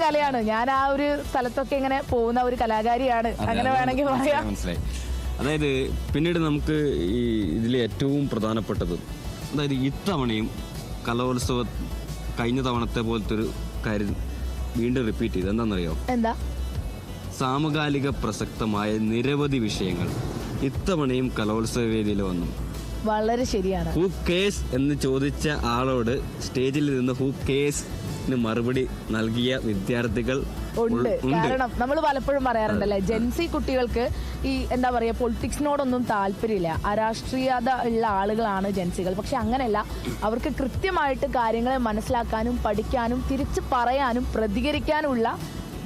കലയാണ്. ഞാൻ ആ ഒരു സ്ഥലത്തൊക്കെ ഇങ്ങനെ പോകുന്ന ഒരു കലാകാരിയാണ്, അങ്ങനെ വേണമെങ്കിൽ പറയാം. മനസ്സിലായി. അതായത് പിന്നീട് നമുക്ക് ഈ ഇതിലെ ഏറ്റവും പ്രധാനപ്പെട്ടത്, അതായത് ഇത്തവണയും കലോത്സവം കഴിഞ്ഞ തവണത്തെ പോലത്തെ ഒരു കാര്യം വീണ്ടും റിപ്പീറ്റ് ചെയ്ത്. എന്താണെന്നറിയോ? എന്താ? സാമകാലിക പ്രസക്തമായ നിരവധി വിഷയങ്ങൾ ഇത്തവണയും കലോത്സവ വേദിയിൽ വന്നു. വളരെ ശരിയാണ്. ഹൂ കേസ് എന്ന് ചോദിച്ച ആളോട് സ്റ്റേജിൽ നിന്ന് ഹൂ കേസിന് മറുപടി നൽകിയ വിദ്യാർത്ഥികൾ ഉണ്ട്. കാരണം നമ്മൾ പലപ്പോഴും പറയാറുണ്ടല്ലേ, ജെൻസി കുട്ടികൾക്ക് ഈ എന്താ പറയാ പൊളിറ്റിക്സിനോടൊന്നും താല്പര്യമില്ല, അരാഷ്ട്രീയത ഉള്ള ആളുകളാണ് ജെൻസികൾ. പക്ഷെ അങ്ങനെയല്ല, അവർക്ക് കൃത്യമായിട്ട് കാര്യങ്ങളെ മനസ്സിലാക്കാനും പഠിക്കാനും തിരിച്ചു പറയാനും പ്രതികരിക്കാനുമുള്ള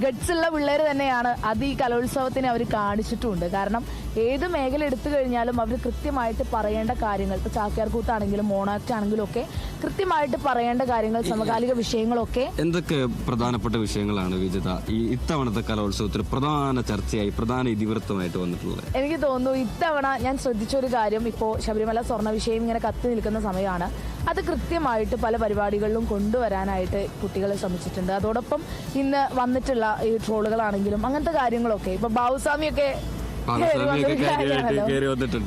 ഗഡ്സുള്ള പിള്ളേർ തന്നെയാണ്. അത് ഈ കലോത്സവത്തിന് അവർ കാണിച്ചിട്ടുമുണ്ട്. കാരണം ഏത് മേഖല എടുത്തു കഴിഞ്ഞാലും അവർ കൃത്യമായിട്ട് പറയേണ്ട കാര്യങ്ങൾ, ഇപ്പോൾ ചാക്യാർകൂത്താണെങ്കിലും മോണാക്ട് ആണെങ്കിലും ഒക്കെ കൃത്യമായിട്ട് പറയേണ്ട കാര്യങ്ങൾ, സമകാലിക വിഷയങ്ങളൊക്കെ. എന്തൊക്കെ പ്രധാനപ്പെട്ട വിഷയങ്ങളാണ് വിജിത ഈ ഇത്തവണത്തെ കലോത്സവത്തിൽ പ്രധാന ചർച്ചയായി, പ്രധാന ഇതിവൃത്തമായിട്ട് വന്നിട്ടുള്ളത്? എനിക്ക് തോന്നുന്നു ഇത്തവണ ഞാൻ ശ്രദ്ധിച്ചൊരു കാര്യം, ഇപ്പോൾ ശബരിമല സ്വർണ്ണ വിഷയം ഇങ്ങനെ കത്തി നിൽക്കുന്ന സമയമാണ്. അത് കൃത്യമായിട്ട് പല പരിപാടികളിലും കൊണ്ടുവരാനായിട്ട് കുട്ടികൾ ശ്രമിച്ചിട്ടുണ്ട്. അതോടൊപ്പം ഇന്ന് വന്നിട്ടുള്ള ഈ ട്രോളുകളാണെങ്കിലും അങ്ങനത്തെ കാര്യങ്ങളൊക്കെ, ഇപ്പൊ ബാബുസ്വാമിയൊക്കെ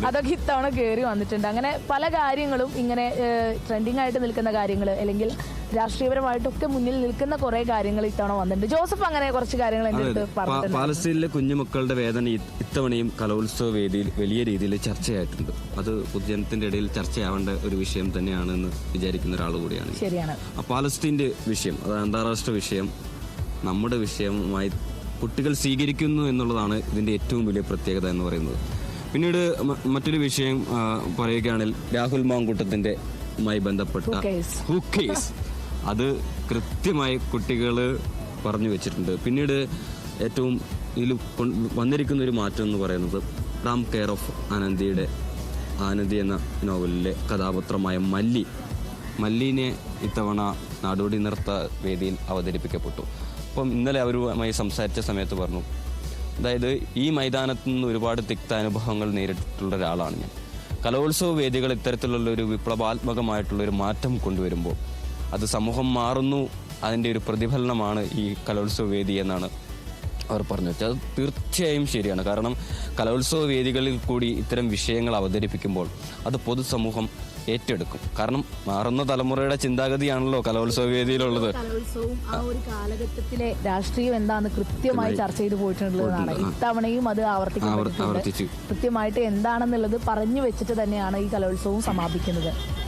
അതൊക്കെ ഇത്തവണ കയറി വന്നിട്ടുണ്ട്. അങ്ങനെ പല കാര്യങ്ങളും ഇങ്ങനെ ട്രെൻഡിങ് ആയിട്ട് നിൽക്കുന്ന കാര്യങ്ങൾ, അല്ലെങ്കിൽ രാഷ്ട്രീയപരമായിട്ടൊക്കെ മുന്നിൽ നിൽക്കുന്ന കുറെ കാര്യങ്ങൾ ഇത്തവണ വന്നിട്ടുണ്ട്. ജോസഫ് അങ്ങനെ കുറച്ച് കാര്യങ്ങൾ പറഞ്ഞിട്ടുണ്ട്. പാലസ്തീനിലെ കുഞ്ഞുമക്കളുടെ വേദന ഇത്തവണയും കലോത്സവ വേദിയിൽ വലിയ രീതിയിൽ ചർച്ചയായിട്ടുണ്ട്. അത് പൊതുജനത്തിന്റെ ഇടയിൽ ചർച്ചയാവേണ്ട ഒരു വിഷയം തന്നെയാണെന്ന് വിചാരിക്കുന്ന ഒരാൾ കൂടിയാണ്. ശരിയാണ്. പാലസ്തീന്റെ വിഷയം, അത് അന്താരാഷ്ട്ര വിഷയം, നമ്മുടെ വിഷയമായി കുട്ടികൾ സ്വീകരിക്കുന്നു എന്നുള്ളതാണ് ഇതിന്റെ ഏറ്റവും വലിയ പ്രത്യേകത എന്ന് പറയുന്നത്. പിന്നീട് മറ്റൊരു വിഷയം പറയുകയാണെങ്കിൽ രാഹുൽ മാങ്കൂട്ടത്തിന്റെ ബന്ധപ്പെട്ട ഹൂ കേസ്, അത് കൃത്യമായി കുട്ടികൾ പറഞ്ഞു വെച്ചിട്ടുണ്ട്. പിന്നീട് ഏറ്റവും ഇതിൽ വന്നിരിക്കുന്ന ഒരു മാറ്റം എന്ന് പറയുന്നത് റാം കെയർ ഓഫ് ആനന്ദി എന്ന നോവലിലെ കഥാപാത്രമായ മല്ലിനെ ഇത്തവണ നാടോടി നൃത്ത വേദിയിൽ അവതരിപ്പിക്കപ്പെട്ടു. അപ്പം ഇന്നലെ അവരുമായി സംസാരിച്ച സമയത്ത് പറഞ്ഞു, അതായത് ഈ മൈതാനത്തു നിന്ന് ഒരുപാട് തിക്താനുഭവങ്ങൾ നേരിട്ടിട്ടുള്ള ഒരാളാണ് ഞാൻ. കലോത്സവ വേദികൾ ഇത്തരത്തിലുള്ള ഒരു വിപ്ലവാത്മകമായിട്ടുള്ളൊരു മാറ്റം കൊണ്ടുവരുമ്പോൾ അത് സമൂഹം മാറുന്നു, അതിൻ്റെ ഒരു പ്രതിഫലനമാണ് ഈ കലോത്സവ വേദി എന്നാണ് അവർ പറഞ്ഞു വെച്ചത്. അത് തീർച്ചയായും ശരിയാണ്. കാരണം കലോത്സവ വേദികളിൽ കൂടി ഇത്തരം വിഷയങ്ങൾ അവതരിപ്പിക്കുമ്പോൾ അത് പൊതുസമൂഹം ഏറ്റെടുക്കും. കാരണം മാറുന്ന തലമുറയുടെ ചിന്താഗതിയാണല്ലോ കലോത്സവ വേദിയിലുള്ളത്. കലോത്സവവും ആ ഒരു കാലഘട്ടത്തിലെ രാഷ്ട്രീയം എന്താണെന്ന് കൃത്യമായി ചർച്ച ചെയ്ത് പോയിട്ടുള്ളതാണ്. ഇത്തവണയും അത് ആവർത്തിച്ചു കൃത്യമായിട്ട് എന്താണെന്നുള്ളത് പറഞ്ഞു വെച്ചിട്ട് തന്നെയാണ് ഈ കലോത്സവവും സമാപിക്കുന്നത്.